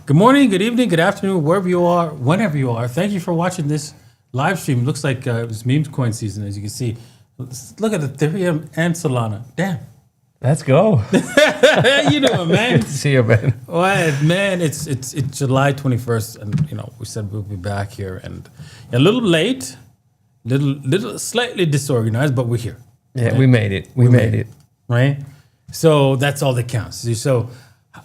Good morning, good evening, good afternoon, wherever you are, whenever you are. Thank you for watching this live stream. Looks like it's Memecoin season, as you can see. Look at the Ethereum and Solana. Damn. Let's go. How you doing, man? Good to see you, man. Well, man, it's July 21st, and we said we'll be back here, and a little late, little slightly disorganized, but we're here. Yeah, right? we made it. We made it. Right? So that's all that counts. So,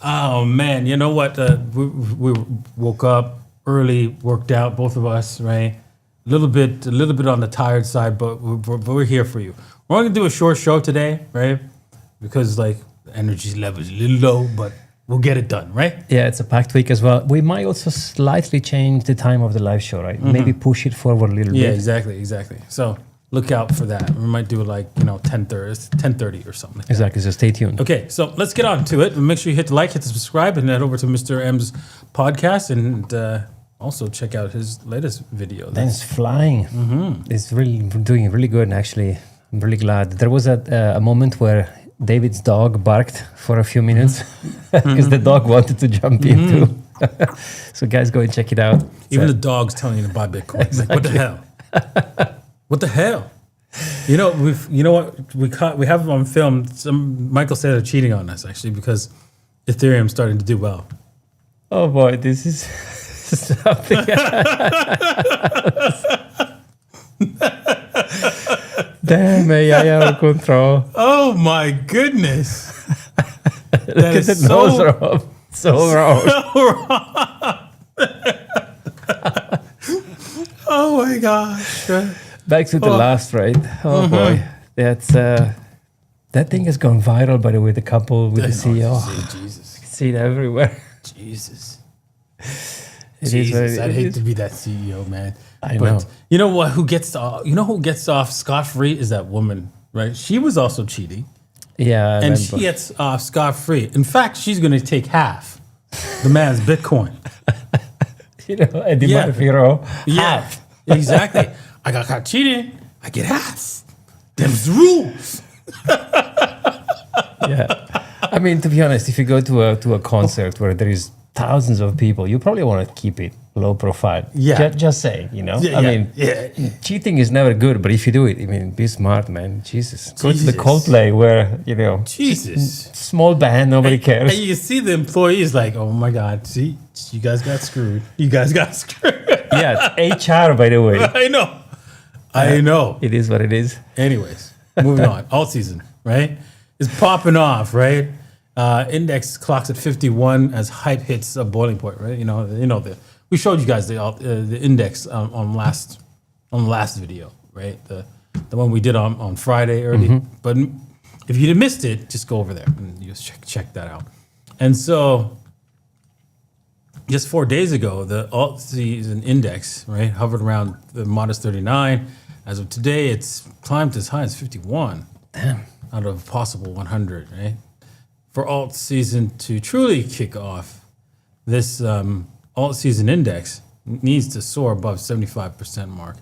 oh man, you know what? We woke up early, worked out, both of us, right? A little bit on the tired side, but we're here for you. We're only gonna do a short show today, right? Because like energy level is a little low, but we'll get it done, right? Yeah, it's a packed week as well. We might also slightly change the time of the live show, right? Maybe push it forward a little bit. Yeah, exactly. So look out for that. We might do like 10:30 or something like that. Exactly. So stay tuned. Okay, so let's get on to it. Make sure you hit the like, hit the subscribe, and head over to Mr. M's podcast, and also check out his latest video. Then it's flying. It's really doing really good, actually. I'm really glad. There was a moment where David's dog barked for a few minutes because the dog wanted to jump in too. So guys, go and check it out. Even the dog's telling you to buy Bitcoin. Exactly. Like, what the hell? What the hell? We have on film. Michael said they're cheating on us actually because Ethereum's starting to do well. Oh boy, this is something. Damn, AI out of control. Oh my goodness. Look at the nose, Rob. So wrong. Oh my gosh. Back to the last, right? Oh boy. That's that thing has gone viral, by the way, the couple with the CEO. Jesus. See it everywhere. Jesus. Jesus. I'd hate to be that CEO, man. I know. You know what? Who gets off scot-free is that woman, right? She was also cheating. Yeah. And she gets off scot-free. In fact, she's going to take half the man's Bitcoin. Eddie Marfiro. Yeah, exactly. I got caught cheating. I get half. Them's the rules. Yeah. I mean, to be honest, if you go to a concert where there is thousands of people, you probably want to keep it low profile. Yeah. Just saying, Yeah, I mean, cheating is never good, but if you do it, I mean, be smart, man. Jesus. Go to the Coldplay where, Jesus. small band, nobody cares. And you see the employees like, oh my God, see, you guys got screwed. You guys got screwed. Yeah, HR, by the way. I know. It is what it is. Anyways, moving on. Alt season, right? Is popping off, right? Index clocks at 51 as hype hits a boiling point, right? We showed you guys the index on the last video, right? The one we did on Friday early. But if you missed it, just go over there and you just check that out. And so, just 4 days ago, the alt season index, right, hovered around the modest 39. As of today, it's climbed as high as 51. Damn. Out of possible 100, right? For alt season to truly kick off, this alt season index needs to soar above 75% mark.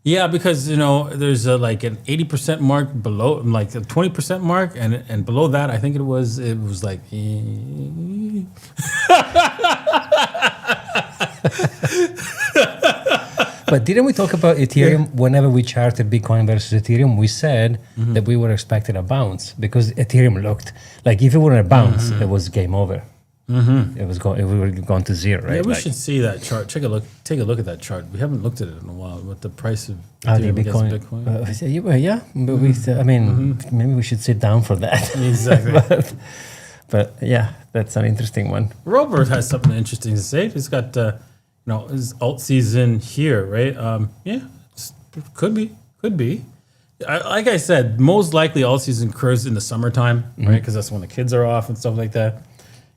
Yeah, because there's like an 80% mark below, like a 20% mark, and below that, I think it was like. But didn't we talk about Ethereum whenever we charted Bitcoin versus Ethereum? We said that we were expecting a bounce because Ethereum looked like if it were a bounce, it was game over. It was going. We were going to zero, right? Yeah, we should see that chart. Take a look at that chart. We haven't looked at it in a while. What the price of Ethereum against Bitcoin? But maybe we should sit down for that. Exactly. but yeah, that's an interesting one. Robert has something interesting to say. He's got his alt season here, right? Could be. Like I said, most likely alt season occurs in the summertime, right? Because that's when the kids are off and stuff like that.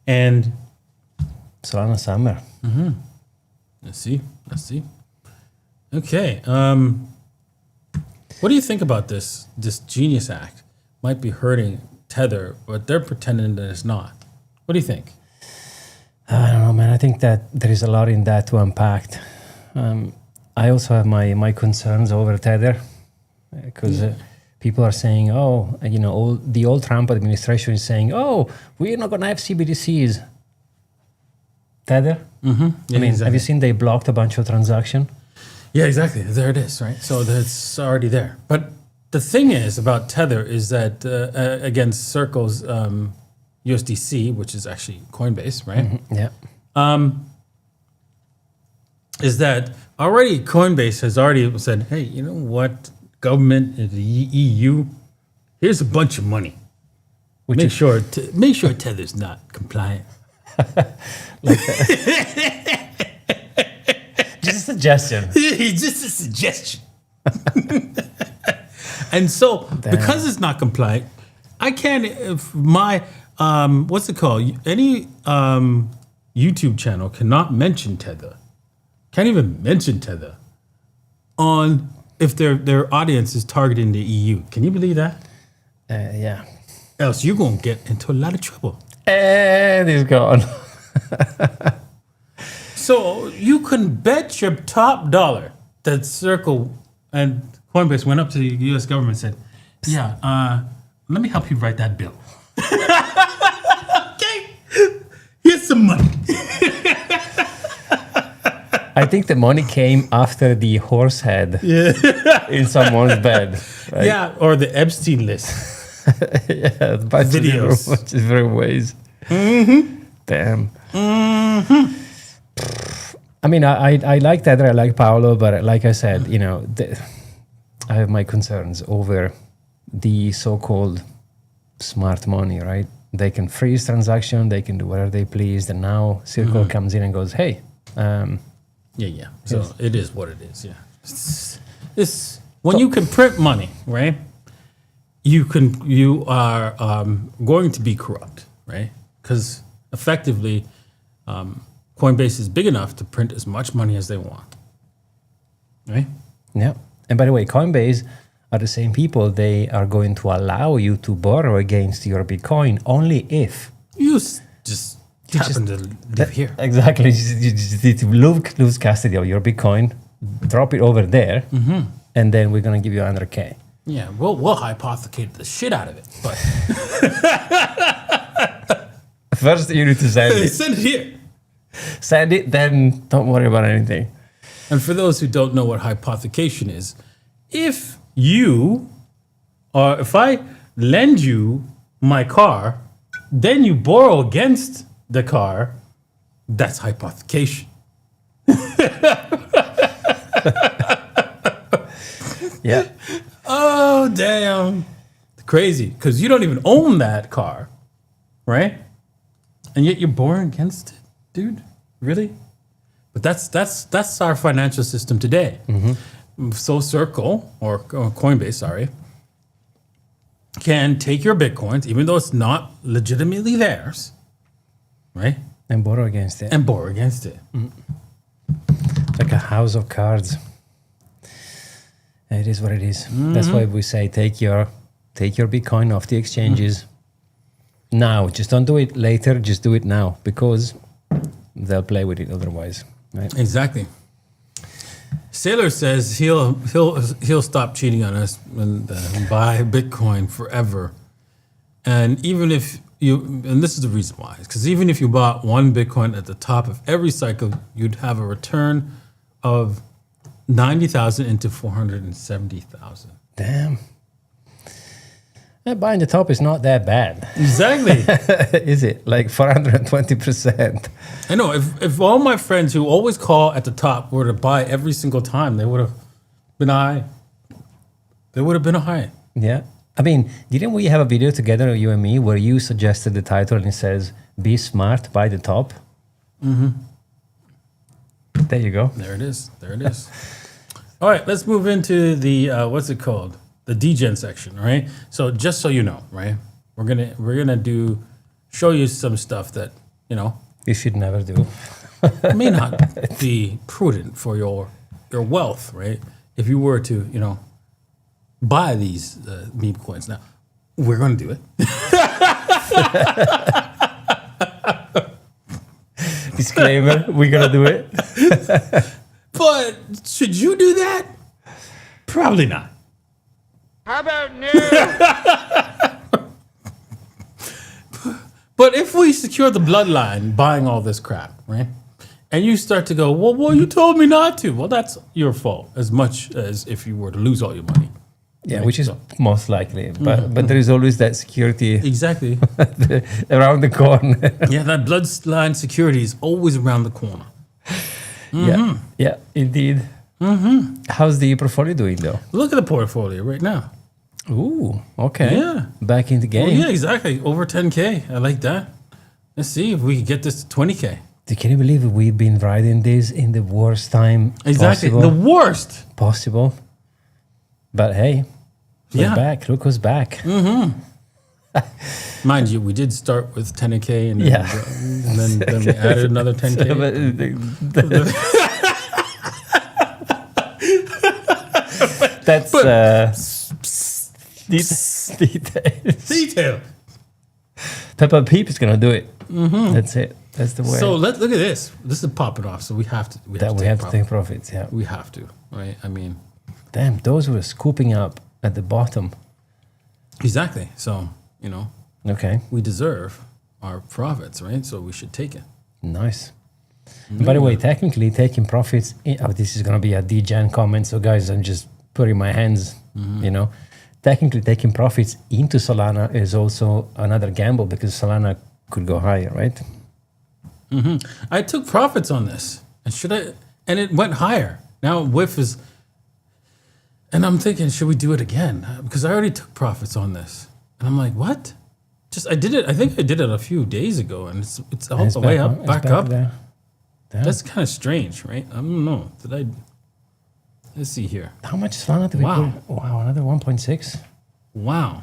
And Solana summer. Let's see. Okay. What do you think about this Genius Act? Might be hurting Tether, but they're pretending that it's not. What do you think? I don't know, man. I think that there is a lot in that to unpack. I also have my concerns over Tether because people are saying, the old Trump administration is saying, we're not going to have CBDCs. Tether. Yeah, I mean, have exactly. you seen they blocked a bunch of transaction? Yeah, exactly. There it is, right? So that's already there. But the thing is about Tether is that against Circle's USDC, which is actually Coinbase, right? Yeah. Is that already Coinbase has already said, hey, you know what, government in the EU, here's a bunch of money. Make sure Tether's not compliant. Just a suggestion. Just a suggestion. And so, because it's not compliant, I can't. If my what's it called? Any YouTube channel cannot mention Tether. Can't even mention Tether on if their audience is targeting the EU. Can you believe that? Yeah. Else you're gonna get into a lot of trouble. And he's gone. So you can bet your top dollar that Circle and Coinbase went up to the U.S. government and said, "Yeah, let me help you write that bill. Okay, here's some money." I think the money came after the horse head in someone's bed. Right? Yeah, or the Epstein list. Yeah, a bunch Videos. of different ways. Damn. I mean, I like Tether, I like Paolo, but like I said, you know, I have my concerns over the so-called smart money, right? They can freeze transaction, they can do whatever they please, and now Circle comes in and goes, hey. Yeah. So it is what it is. Yeah. It's when you can print money, right? You are going to be corrupt, right? Because effectively, Coinbase is big enough to print as much money as they want, right? Yeah. And by the way, Coinbase are the same people. They are going to allow you to borrow against your Bitcoin only if You just happen to live here. Exactly. You just need to lose custody of your Bitcoin, drop it over there, and then we're going to give you 100K. Yeah, we'll hypothecate the shit out of it, but First, you need to send it. send it here. Send it, then don't worry about anything. And for those who don't know what hypothecation is, if I lend you my car, then you borrow against the car, that's hypothecation. Yeah. Oh, damn. Crazy, because you don't even own that car, right? And yet you're borrowing against it, dude? Really? But that's our financial system today. So Circle, or Coinbase, sorry, can take your Bitcoins, even though it's not legitimately theirs, right? And borrow against it. And borrow against it. Like a house of cards. It is what it is. That's why we say take your Bitcoin off the exchanges now. Just don't do it later. Just do it now, because they'll play with it otherwise. Right? Exactly. Sailor says he'll stop cheating on us and buy Bitcoin forever. And even if and this is the reason why, because even if you bought one Bitcoin at the top of every cycle, you'd have a return of 90,000 into 470,000. Damn. Buying the top is not that bad. Exactly. Is it? Like 420%. I know. If all my friends who always call at the top were to buy every single time, they would have been high. They would have been a high. Yeah. I mean, didn't we have a video together, you and me, where you suggested the title and it says, "Be smart, buy the top"? There you go. There it is. There it is. All right, let's move into the what's it called? The degen section, right? So just so you know, right? We're gonna show you some stuff that, you know, You should never do. may not be prudent for your wealth, right? If you were to, you know, buy these meme coins. Now, we're gonna do it. Disclaimer, we're gonna do it. But should you do that? Probably not. How about no? But if we secure the bloodline buying all this crap, right? and you start to go, well, you told me not to. Well, that's your fault as much as if you were to lose all your money. Yeah, Right, which is so- most likely. But there is always that security Exactly. around the corner. Yeah, that bloodline security is always around the corner. Yeah, indeed. How's the portfolio doing though? Look at the portfolio right now. Ooh, okay. Yeah. Back in the Oh, game. yeah, exactly. Over 10K. I like that. Let's see if we can get this to 20K. Can you believe we've been riding this in the worst time Exactly. possible? The worst. Possible. But hey, we're Yeah. back. Look who's back. Mind you, we did start with 10K and then, Yeah. and then we added another 10K. That's details. Detail. Peppa Peep is gonna do it. That's it. That's the way. So look at this. This is popping off. So we have to. We that we have to take profits. Yeah. We have to, right? I mean, Damn, those were scooping up at the bottom. exactly. So Okay, we deserve our profits, right? So we should take it. nice. And by the way, technically taking profits. This is gonna be a DGen comment. So guys, I'm just putting my hands. Technically taking profits into Solana is also another gamble because Solana could go higher, right? I took profits on this, and and it went higher. Now whiff is, and I'm thinking, should we do it again? Because I already took profits on this, and I'm like, what? I did it. I think I did it a few days ago, and it's all It's the way back up, It's back up. there. Damn. That's kind of strange, right? I don't know. Let's see here. How much Solana do we Wow. put? Wow, another 1.6. Wow.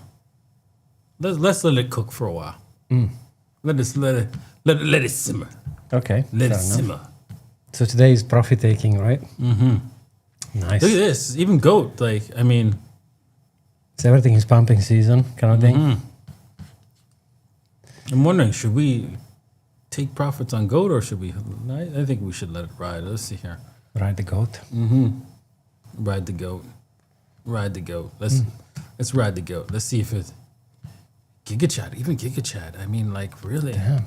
Let's let it cook for a while. Let it simmer. Okay, Let fair it enough. simmer. So today is profit taking, right? Nice. Look at this. Even goat. Like, I mean, So everything is pumping season kind of thing. I'm wondering, should we take profits on goat or should we? I think we should let it ride. Let's see here. Ride the goat. Ride the goat. Ride the goat. Let's ride the goat. Let's see if it. Giga Chat. I mean, like, really? Damn.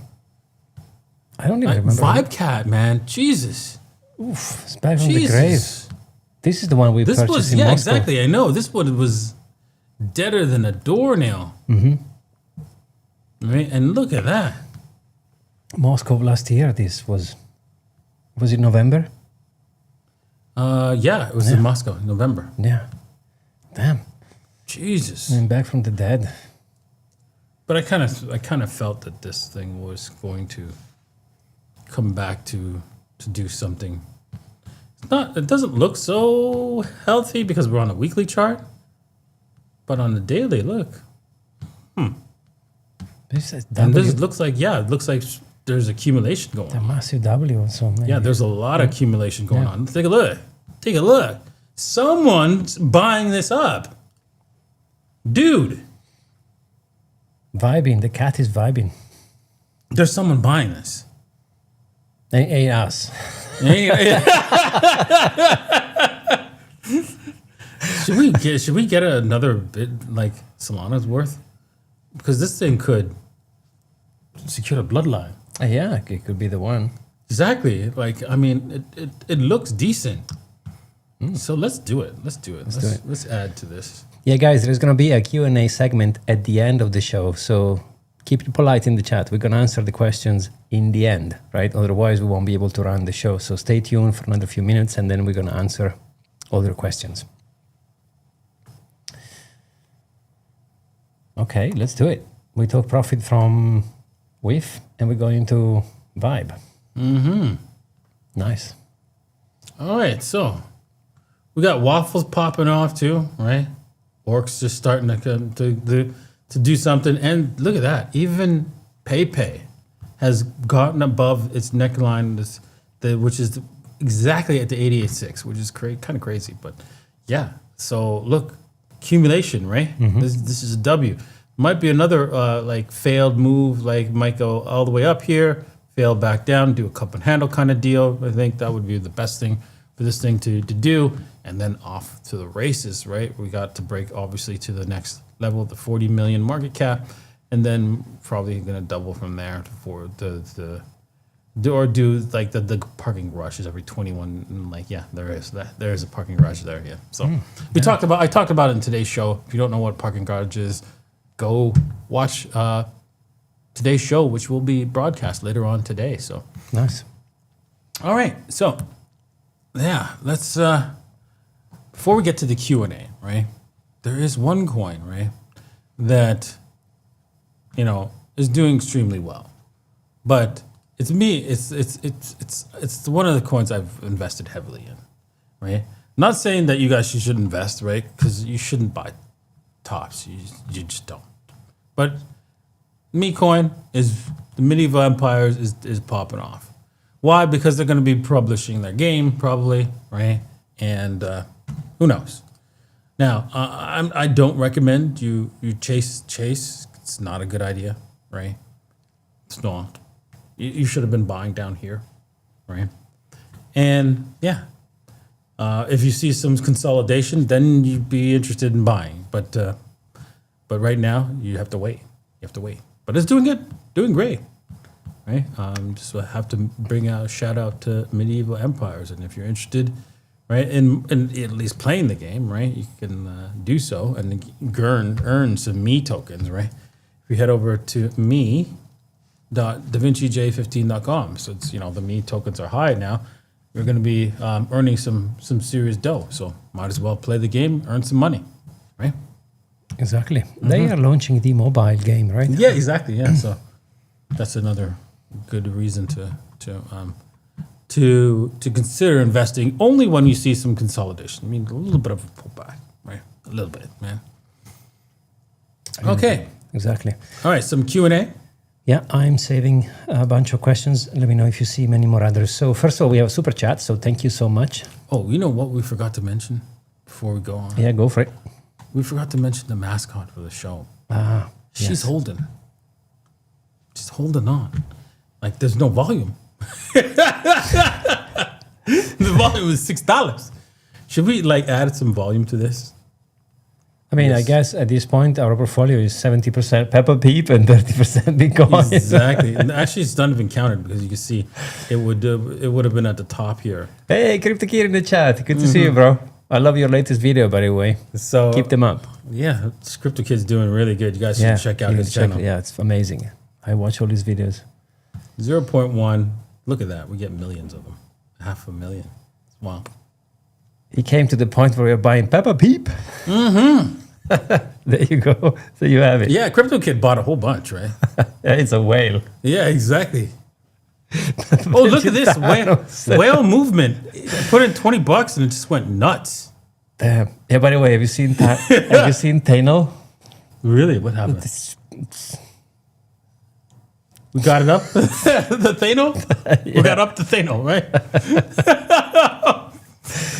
I don't even remember. Vibe Cat, man. Jesus. Oof, it's back from the grave. Jesus. This is the one we This purchased was, in yeah, Moscow. exactly. I know. This one was deader than a doornail. Right? And look at that. Moscow last year. This was it November? Yeah, it was in Moscow, in November. Yeah. Damn. Jesus. I'm back from the dead. But I kind of felt that this thing was going to come back to do something. It doesn't look so healthy because we're on a weekly chart, but on the daily, look. This is And W, this looks like there's accumulation going a on. massive W also. Maybe. Yeah, there's a lot of accumulation going on. Take a look. Take a look. Someone's buying this up. Dude, Vibing. The cat is vibing. there's someone buying this. Ain't us. Should we get another bit like Solana's worth? Because this thing could secure a bloodline. Yeah, it could be the one. Exactly. Like, I mean, it looks decent. So let's do it. Let's do it. Let's add to this. Yeah, guys, there's going to be a Q&A segment at the end of the show. So keep it polite in the chat. We're going to answer the questions in the end, right? Otherwise, we won't be able to run the show. So stay tuned for another few minutes, and then we're going to answer all your questions. Okay, let's do it. We took profit from WIF, and we're going to Vibe. Nice. All right. So we got waffles popping off too, right? Orcs just starting to do something. And look at that. Even PayPay has gotten above its neckline, which is exactly at the 88.6, which is kind of crazy. But yeah, so look, accumulation, right? This is a W. Might be another like failed move, like might go all the way up here, fail back down, do a cup and handle kind of deal. I think that would be the best thing for this thing to do. And then off to the races, right? We got to break obviously to the next level, the 40 million market cap, and then probably going to double from there for the do like the parking garages every 21. And like, yeah, there is a parking garage there. Yeah. So I talked about it in today's show. If you don't know what parking garage is, go watch today's show, which will be broadcast later on today. So Nice. all right. So yeah, let's before we get to the Q&A, right? There is one coin, right, that is doing extremely well. But it's one of the coins I've invested heavily in, right? Not saying that you guys should invest, right? Because you shouldn't buy tops. You just don't. But Memecoin is the medieval empires is popping off. Why? Because they're going to be publishing their game probably, right? And who knows? Now, I don't recommend you chase. It's not a good idea, right? It's not. You should have been buying down here, right? And yeah, if you see some consolidation, then you'd be interested in buying. But right now, you have to wait. You have to wait. But it's doing good, doing great, right? Just have to bring a shout out to Medieval Empires, and if you're interested, right, in at least playing the game, right, you can do so and earn some Me tokens, right? If you head over to me.davincij15.com, so it's the Me tokens are high now. You're going to be earning some serious dough, so might as well play the game, earn some money, right? Exactly. They are launching the mobile game, right? Yeah, exactly. Yeah, so that's another good reason to consider investing only when you see some consolidation. I mean, a little bit of a pullback, right? A little bit, man. Okay. Exactly. All right, some Q&A. Yeah, I'm saving a bunch of questions. Let me know if you see many more others. So first of all, we have a super chat, so thank you so much. Oh, you know what we forgot to mention before we go on? Yeah, go for it. We forgot to mention the mascot for the show. She's holding. She's holding on. Like, there's no volume. The volume is $6. Should we add some volume to this? I mean, Yes. I guess at this point, our portfolio is 70% Peppa Pig and 30% Bitcoin. Exactly. And actually, it's not even counted because you can see it would have been at the top here. Hey, CryptoKid in the chat. Good to see you, bro. I love your latest video, by the way. So Keep them up. Yeah, Crypto Kid's doing really good. You guys should check out you his check channel. it. Yeah, it's amazing. I watch all his videos. 0.1. Look at that. We get millions of them. 500,000. Wow. He came to the point where we're buying Peppa Pig. There you go. So you have it. Yeah, Crypto Kid bought a whole bunch, right? Yeah, it's a whale. Yeah, exactly. Oh, look at this whale movement. Put in $20 and it just went nuts. Damn. Yeah, by the way, have you seen Tano? Really? What happened? We got it up? The Thano? Yeah. We got up the Thano, right?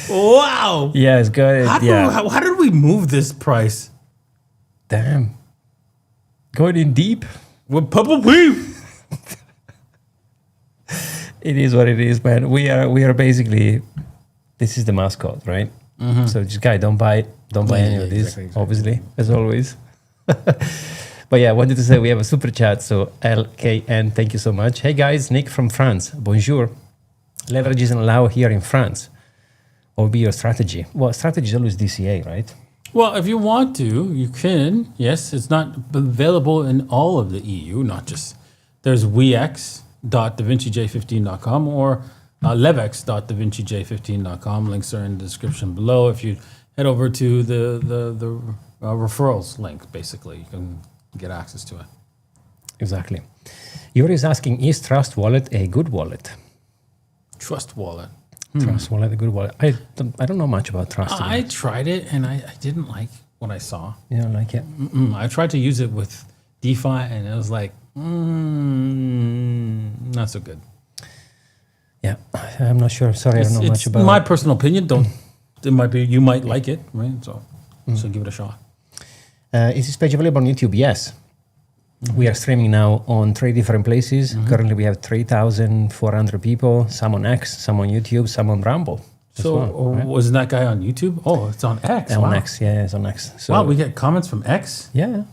Wow. Yeah, it's good. How did we move this price? Damn. Going in deep. With Purple Peep. It is what it is, man. We are basically, this is the mascot, right? Mm-hmm. So just guy, don't buy any of these, exactly. obviously, as always. But yeah, I wanted to say we have a super chat. So LKN, thank you so much. Hey guys, Nick from France. Bonjour. Leverage isn't allowed here in France. What would be your strategy? Well, strategy is always DCA, right? Well, if you want to, you can. Yes, it's not available in all of the EU, not just. There's wex.davincij15.com or levex.davincij15.com. Links are in the description below. If you head over to the referrals link, basically, you can get access to it. Exactly. Yuri is asking, is Trust Wallet a good wallet? Trust Wallet. Trust Wallet, a good wallet. I don't know much about Trust. to be I honest. tried it and I didn't like what I saw. You don't like it? I tried to use it with DeFi and it was like, not so good. Yeah, I'm not sure. Sorry, I don't know much about my it. personal opinion. You might like it, right? So give it a shot. Is this page available on YouTube? Yes. We are streaming now on 3 different places. Currently, we have 3,400 people. Some on X, some on YouTube, some on Rumble. as So well, right? wasn't that guy on YouTube? Oh, it's on X. On Wow. X, yeah, it's on X. So Wow, we get comments from X? yeah,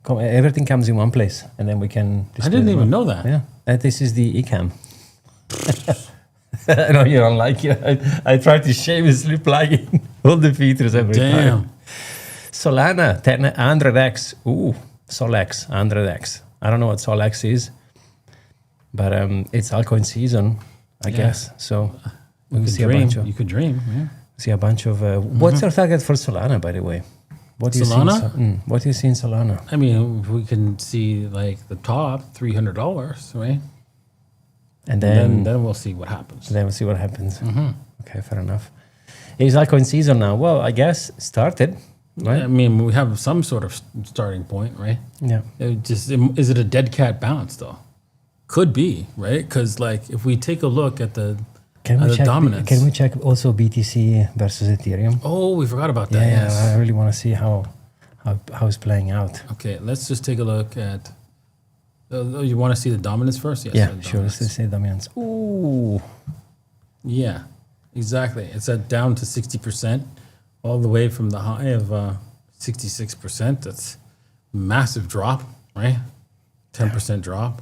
everything comes in one place, and then we can. I didn't even know that. Yeah, this is the eCam. I know you don't like it. I try to shamelessly plug in all the features every time. Solana 100x. Ooh, Solex 100x. I don't know what Solex is, but it's altcoin season, I guess. So we will see a bunch of. You could dream. Yeah. See a bunch of. What's your target for Solana, by the way? What do you Solana? see? What do you see in Solana? I mean, we can see like the top $300, right? And then we'll see what happens. Then we'll see what happens. Okay, fair enough. Is altcoin season now? Well, I guess started, right? I mean, we have some sort of starting point, right? Yeah. Is it a dead cat bounce though? Could be, right? Because like if we take a look at the dominance. Can we check also BTC versus Ethereum? Oh, we forgot about that. Yeah, Yes. I really want to see how it's playing out. Okay, let's just take a look at. You want to see the dominance first? Yes. Yeah, sure. Let's say dominance. Ooh. Yeah, exactly. It's down to 60%, all the way from the high of 66%. That's massive drop, right? 10% drop.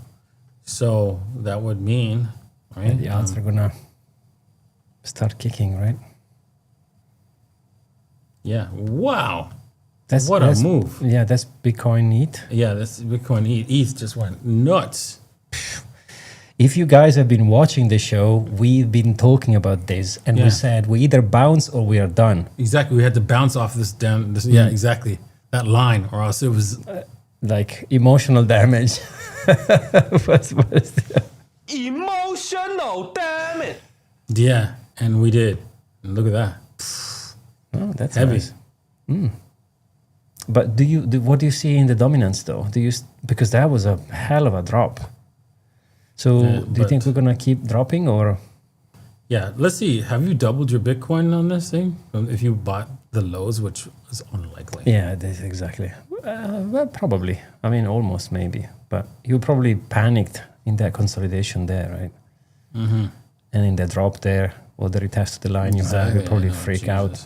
So that would mean, right? And the odds are gonna start kicking, right? Yeah. Wow. That's What a move. Yeah, that's Bitcoin ETH. Yeah, that's Bitcoin. ETH just went nuts. If you guys have been watching the show, we've been talking about this, and we said we either bounce or we are done. Exactly. We had to bounce off this down. Yeah, exactly. That line, or else it was like emotional damage. Emotional damage. Yeah, and we did. And look at that. Oh, that's Heavy. nice. But what do you see in the dominance though? Because that was a hell of a drop. So do you think we're gonna keep dropping or? Yeah, let's see. Have you doubled your Bitcoin on this thing? If you bought the lows, which is unlikely. Yeah, that's exactly. Well, probably. I mean, almost maybe. But you probably panicked in that consolidation there, right? Mm-hmm. And in the drop there, or the retest of the line, you probably freak out.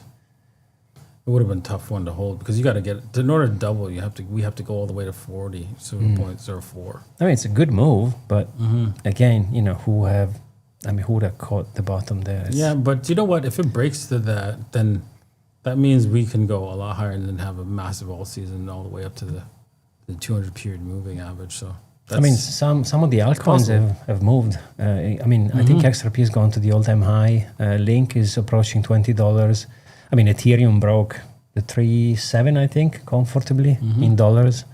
It would have been a tough one to hold because you got to get in order to double. We have to go all the way to 40.04. I mean, it's a good move, but again, who would have caught the bottom there? Yeah, but you know what? If it breaks to that, then that means we can go a lot higher and then have a massive all season all the way up to the 200 period moving average. So I mean, some of the altcoins have moved. I think XRP has gone to the all-time high. Link is approaching $20. I mean, Ethereum broke the 3.7, I think, comfortably in dollars.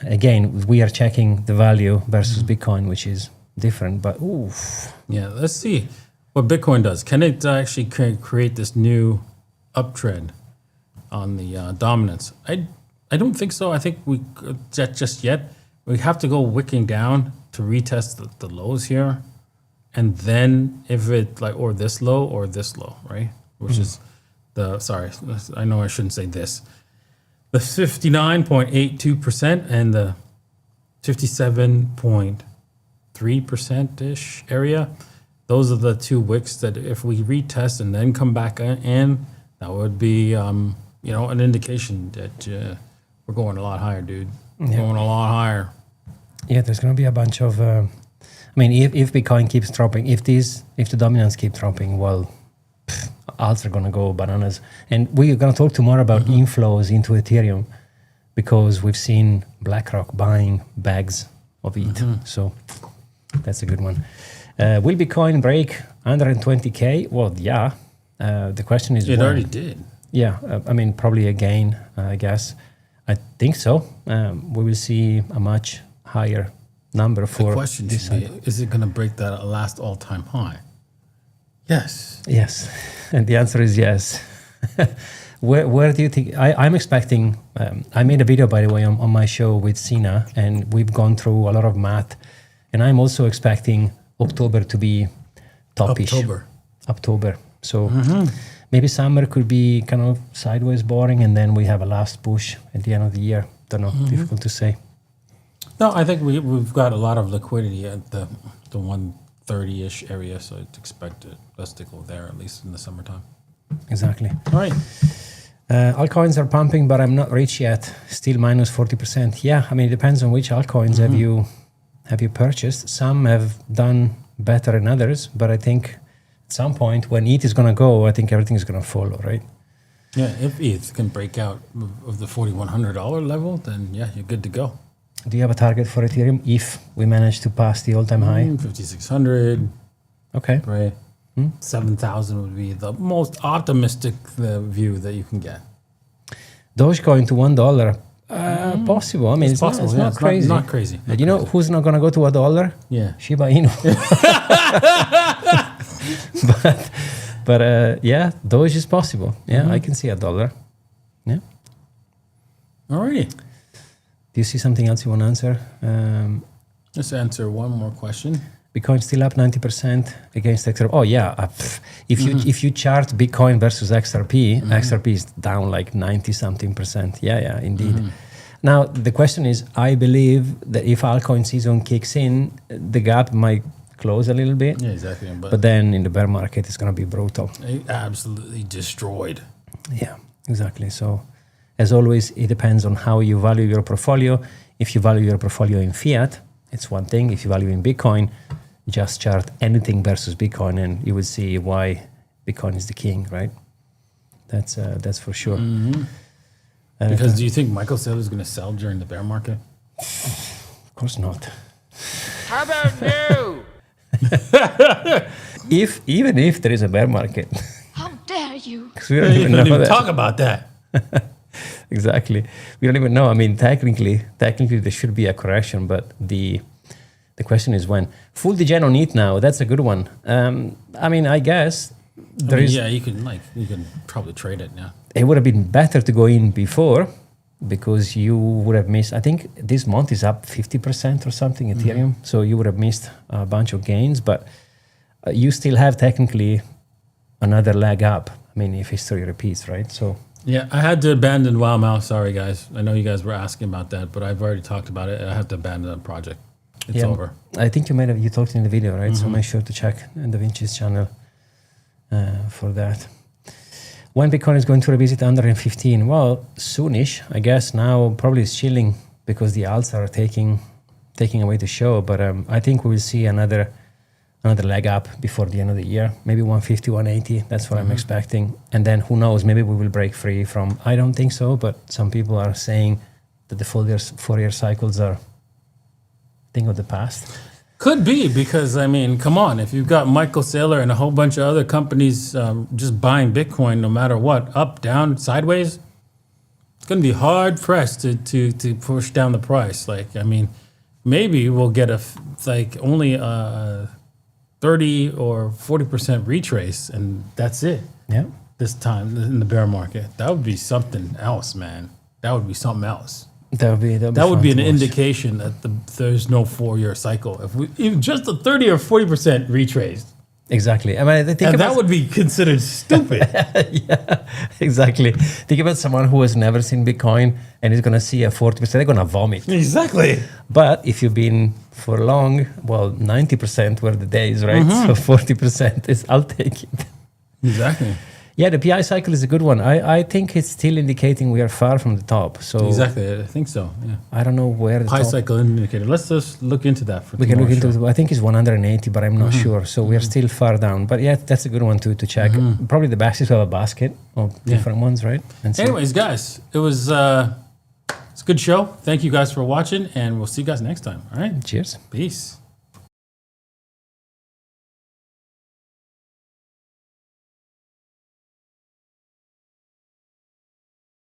Again, we are checking the value versus Bitcoin, which is different. But oof. Yeah, let's see what Bitcoin does. Can it actually create this new uptrend on the dominance? I don't think so. I think we just yet. We have to go wicking down to retest the lows here, and then if it or this low, right? Which is I know I shouldn't say this. The 59.82% and the 57.3% area. Those are the two wicks that if we retest and then come back in, that would be an indication that we're going a lot higher, dude. Yeah. Going a lot higher. Yeah, there's going to be a bunch of. If Bitcoin keeps dropping, if the dominance keeps dropping, well, alts are going to go bananas. And we're going to talk tomorrow about inflows into Ethereum because we've seen BlackRock buying bags of ETH. So that's a good one. Will Bitcoin break 120K? Well, yeah. The question is, it already did. Yeah, probably again, I guess. I think so. We will see a much higher number for the question this should be, is it going to break that last all-time high? Yes. Yes. And the answer is yes. Where do you think? I'm expecting. I made a video, by the way, on my show with Sina, and we've gone through a lot of math. And I'm also expecting October to be topish. October. So maybe summer could be kind of sideways boring, and then we have a last push at the end of the year. Don't know. Difficult to say. No, I think we've got a lot of liquidity at the 130-ish area, so I'd expect us to go there at least in the summertime. Exactly. All right. Altcoins are pumping, but I'm not rich yet. Still minus 40%. Yeah, it depends on which altcoins have you purchased. Some have done better than others, but I think at some point when ETH is going to go, I think everything is going to follow, right? Yeah, if ETH can break out of the $4,100 level, then yeah, you're good to go. Do you have a target for Ethereum if we manage to pass the all-time high? 5,600, Okay. right? 7,000 would be the most optimistic view that you can get. Dogecoin to $1, possible. I mean, it's possible. Not, Yeah, it's not crazy. Not crazy. And you know who's not going to go to $1? Yeah. Shiba Inu. but yeah, Doge is possible. Yeah, I can see $1. Yeah. Alrighty. Do you see something else you want to answer? Let's answer one more question. Bitcoin still up 90% against XRP. Oh yeah, if you chart Bitcoin versus XRP, XRP is down like 90-something%. Yeah, indeed. Now the question is, I believe that if altcoin season kicks in, the gap might close a little bit. Yeah, exactly. But then in the bear market, it's going to be brutal. Absolutely destroyed. Yeah, exactly. So as always, it depends on how you value your portfolio. If you value your portfolio in fiat, it's one thing. If you value in Bitcoin, just chart anything versus Bitcoin and you will see why Bitcoin is the king, right? That's for sure. Because do you think Michael Saylor is going to sell during the bear market? Of course not. How about no? Even if there is a bear market. How dare you? 'Cause we don't You even don't know even that. talk about that. Exactly. We don't even know. I mean, technically there should be a correction, but the question is when. Full degen on ETH now, that's a good one. I mean, I guess Yeah, you can probably trade it now. it would have been better to go in before because you would have missed, I think this month is up 50% or something, Ethereum. So you would have missed a bunch of gains, but you still have technically another leg up. I mean, if history repeats, right? So Yeah, I had to abandon WildMouth. Sorry, guys. I know you guys were asking about that, but I've already talked about it. I have to abandon the project. It's over. I think you talked in the video, right? So make sure to check Da Vinci's channel for that. When Bitcoin is going to revisit 115? Well, soonish. I guess now probably it's chilling because the alts are taking away the show. But I think we will see another leg up before the end of the year. Maybe 150, 180. That's what I'm expecting. And then who knows? Maybe we will break free from. I don't think so, but some people are saying that the 4-year cycles are thing of the past. Could be because, I mean, come on. If you've got Michael Saylor and a whole bunch of other companies just buying Bitcoin no matter what, up, down, sideways, it's going to be hard pressed to push down the price. Like, I mean, maybe we'll get only a 30 or 40% retrace, and that's it. Yeah. This time in the bear market. That would be something else, man. That would be something else. That would be an fun to watch. indication that there's no 4-year cycle. If we even just a 30 or 40% retrace, Exactly. I mean, I think and about that would be considered stupid. yeah, exactly. Think about someone who has never seen Bitcoin and is going to see a 40%. They're going to vomit. Exactly. But if you've been for long, well, 90% were the days, right? So 40% is, I'll take it. Exactly. Yeah, the PI cycle is a good one. I think it's still indicating we are far from the top. So Exactly. I think so. Yeah. I don't know where the High top. cycle indicator. Let's just look into that for We can look into tomorrow's it. I think it's 180, but I'm not sure. So we are still far down. But yeah, that's a good one to check. Probably the best is to have a basket of different ones, right? And show. see. Anyways, guys, it's a good show. Thank you guys for watching, and we'll see you guys next time. All right. Cheers. Peace.